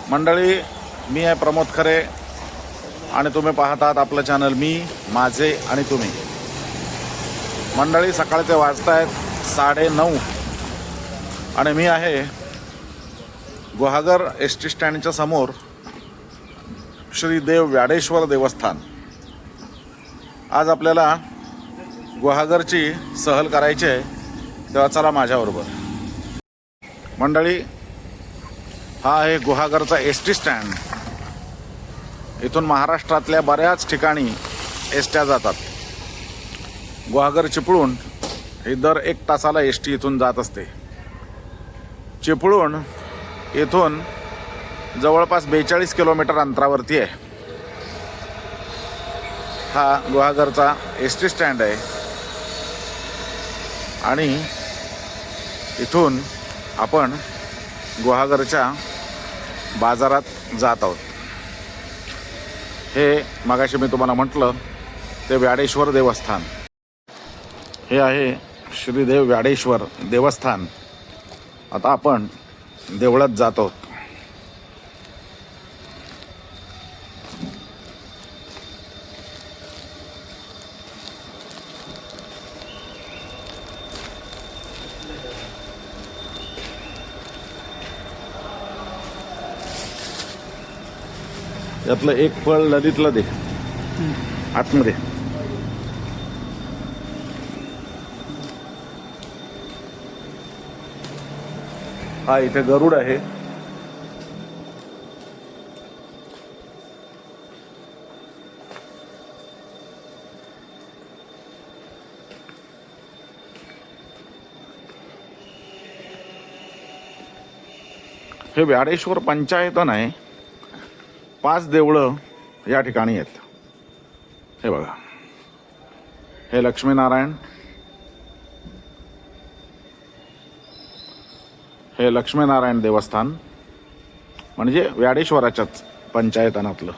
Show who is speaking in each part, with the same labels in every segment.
Speaker 1: मंडळी, मी आहे प्रमोद खरे आणि तुम्ही पाहतात आपलं चॅनल मी, माझे आणि तुम्ही. मंडळी, सकाळचे वाजत आहेत 9:30 आणि मी आहे गुहागर एस टी स्टँडच्या समोर श्री देव व्याडेश्वर देवस्थान. आज आपल्याला गुहागरची सहल करायची आहे, तेव्हा चला माझ्याबरोबर. मंडळी, हा आहे गुहागरचा एस टी स्टँड. इथून महाराष्ट्रातल्या बऱ्याच ठिकाणी एस ट्या जातात. गुहागर चिपळूण ही दर 1 तासाला एस टी इथून जात असते. चिपळूण इथून जवळपास 42 किलोमीटर अंतरावरती आहे. हा गुहागरचा एस टी स्टँड आहे आणि इथून आपण गुहागरच्या बाजारात जात आहोत. हे मगाशी मी तुम्हाला म्हटलं ते व्याडेश्वर देवस्थान. हे आहे श्रीदेव व्याडेश्वर देवस्थान. आता आपण देवळात जात आहोत. यातलं एक फळ नदीतलं दे आतमध्ये. हा इथे गरुड आहे. हे व्याडेश्वर पंचायतन आहे. 5 देवळं या ठिकाणी आहेत. हे बघा, हे लक्ष्मीनारायण, हे लक्ष्मीनारायण देवस्थान म्हणजे व्याडेश्वराच्याच पंचायतनातलं.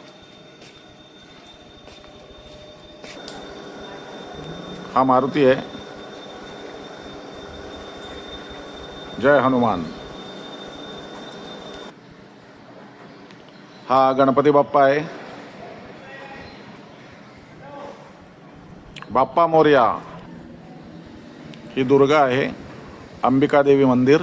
Speaker 1: हा मारुती आहे. जय हनुमान. हा गणपती बाप्पा आहे. बाप्पा मोरया. ही दुर्गा आहे. अंबिका देवी मंदिर.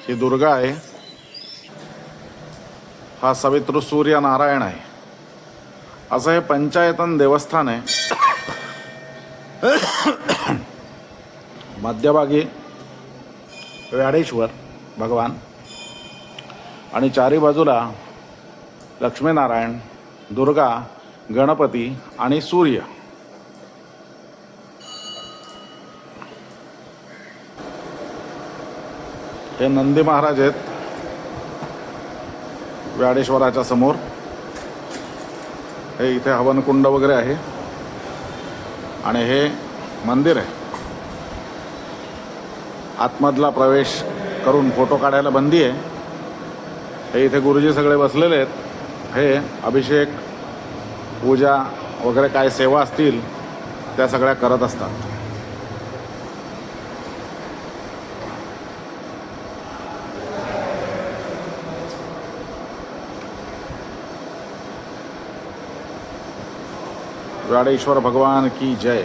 Speaker 1: ही दुर्गा आहे. हा सवित्र सूर्य नारायण आहे. असं हे पंचायतन देवस्थान आहे. मध्यभागी व्याडेश्वर भगवान आणि चारी बाजूला लक्ष्मीनारायण, दुर्गा, गणपती आणि सूर्य. हे नंदी महाराज आहेत व्याडेश्वराच्या समोर. हे इथे हवनकुंड वगैरे आहे आणि हे मंदिर आहे. आतमधला प्रवेश करून फोटो काढायला बंदी आहे. हे इथे गुरुजी सगळे बसलेले आहेत. हे अभिषेक, पूजा वगैरे काय सेवा असतील त्या सगळ्या करत असतात. व्याडेश्वर भगवान की जय.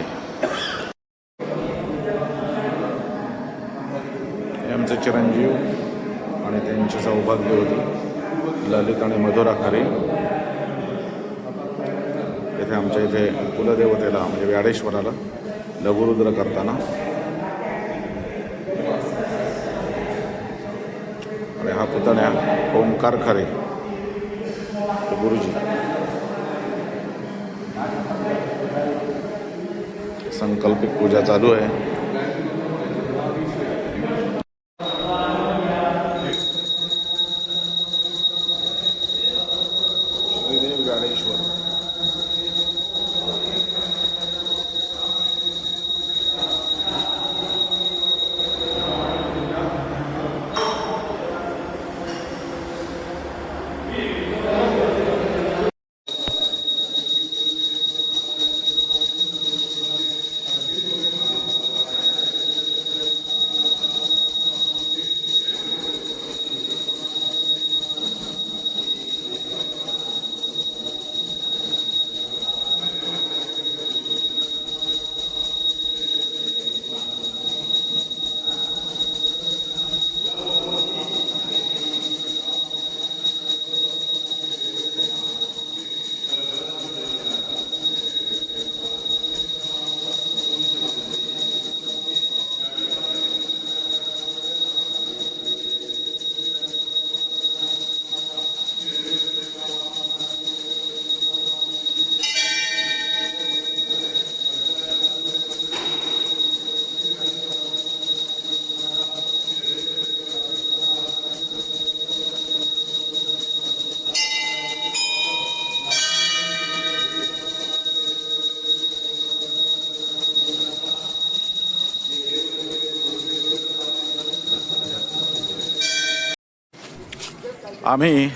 Speaker 1: आमचे चिरंजीव आणि त्यांची सौभाग्यवती ललित आणि मधुरा खरे. इथे आमच्या इथे कुलदेवतेला म्हणजे व्याडेश्वराला लघुरुद्र करताना. आणि हा पुतण्या ओंकार खरे गुरुजी. संकल्पित पूजा चालू आहे. श्रीदेव व्याडेश्वर. आम्ही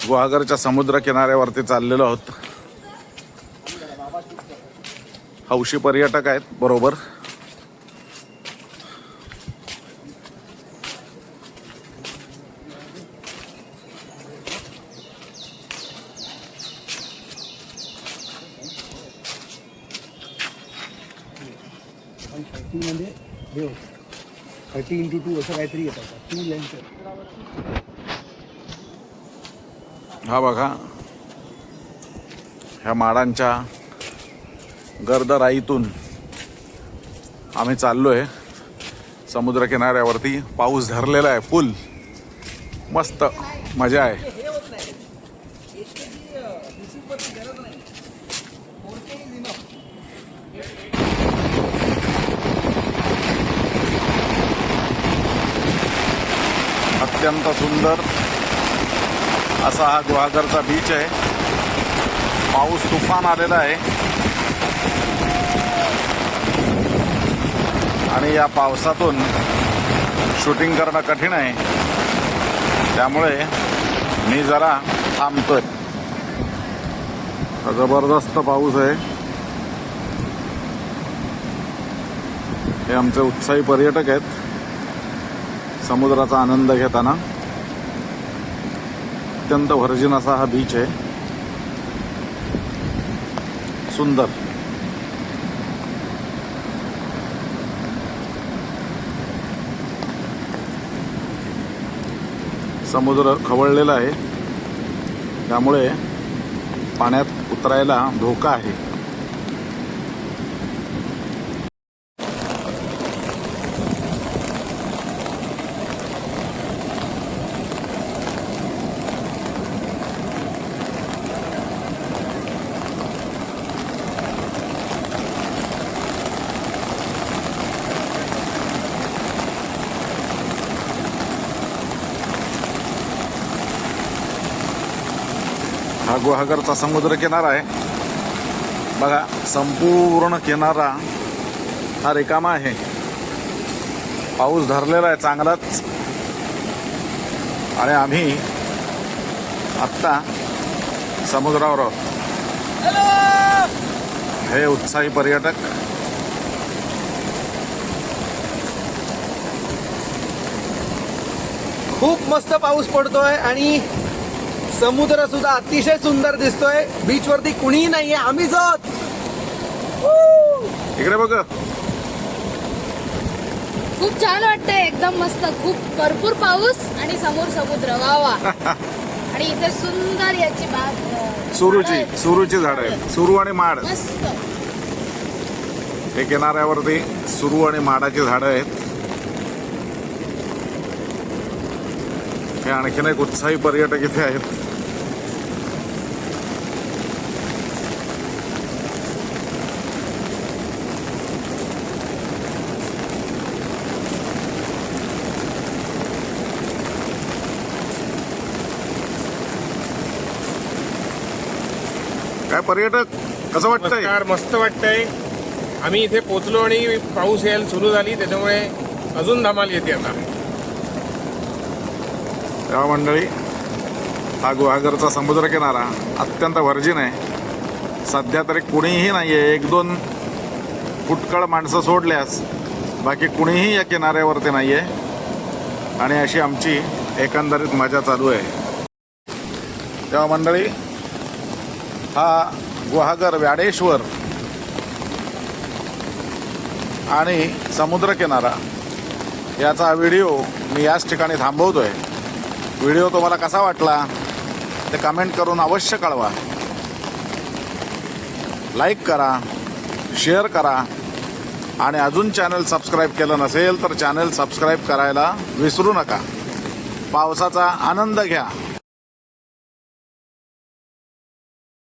Speaker 1: गुहागरच्या समुद्र किनाऱ्यावरती चाललेलो आहोत. हौशी पर्यटक आहेत बरोबर.
Speaker 2: मध्ये 30x2 असं काहीतरी येतात 2 लेन्स.
Speaker 1: हा बघा, ह्या माडांच्या गर्दराईतून आम्ही चाललोय समुद्र किनाऱ्यावरती. पाऊस धरलेला आहे फुल. मस्त मजा आहे. अत्यंत सुंदर असा हा गुहागरचा बीच आहे. पाऊस तुफान आलेला आहे आणि या पावसातून शूटिंग करणं कठीण आहे. त्यामुळे मी जरा थांबतोय. जबरदस्त पाऊस आहे. हे आमचे उत्साही पर्यटक आहेत समुद्राचा आनंद घेताना. अत्यंत व्हर्जिन असा हा बीच आहे. सुंदर. समुद्र खवळलेला आहे त्यामुळे पाण्यात उतरायला धोका आहे. हा गुहागरचा समुद्र किनारा आहे बघा. संपूर्ण किनारा हा रिकामा आहे. पाऊस धरलेला आहे चांगलाच. आणि आम्ही आत्ता समुद्रावर आहोत. हे उत्साही पर्यटक.
Speaker 2: खूप मस्त पाऊस पडतोय आणि समुद्र सुद्धा अतिशय सुंदर दिसतोय. बीच वरती कुणीही नाहीये, आम्हीच आहोत.
Speaker 1: इकडे बघ.
Speaker 3: खूप छान वाटतंय, एकदम मस्त. खूप भरपूर पाऊस आणि समोर समुद्र. वा वा. आणि इथे सुंदर याची बाग
Speaker 1: सुरूची झाड आहेत. सुरू आणि माड.
Speaker 3: मस्त.
Speaker 1: हे किनाऱ्यावरती सुरू आणि माडाची झाडं आहेत. हे आणखीन एक उत्साही पर्यटक इथे आहेत. काय पर्यटक, कसं वाटतंय?
Speaker 4: नमस्कार. मस्त वाटतंय. आम्ही इथे पोहोचलो आणि पाऊस यायला सुरू झाली, त्याच्यामुळे अजून धमाल येते आता.
Speaker 1: तेव्हा मंडळी, हा गुहागरचा समुद्र किनारा अत्यंत व्हर्जिन आहे. सध्या तरी कुणीही नाहीये. 1-2 फुटकळ माणसं सोडल्यास बाकी कुणीही या किनाऱ्यावरती नाहीये. आणि अशी आमची एकंदरीत मजा चालू आहे. तेव्हा मंडळी, हा गुहागर, व्याडेश्वर आणि समुद्रकिनारा याचा व्हिडिओ मी याच ठिकाणी थांबवतोय. व्हिडिओ तुम्हाला कसा वाटला ते कमेंट करून अवश्य कळवा. लाईक करा, शेअर करा आणि अजून चॅनल सबस्क्राईब केलं नसेल तर चॅनल सबस्क्राईब करायला विसरू नका. पावसाचा आनंद घ्या.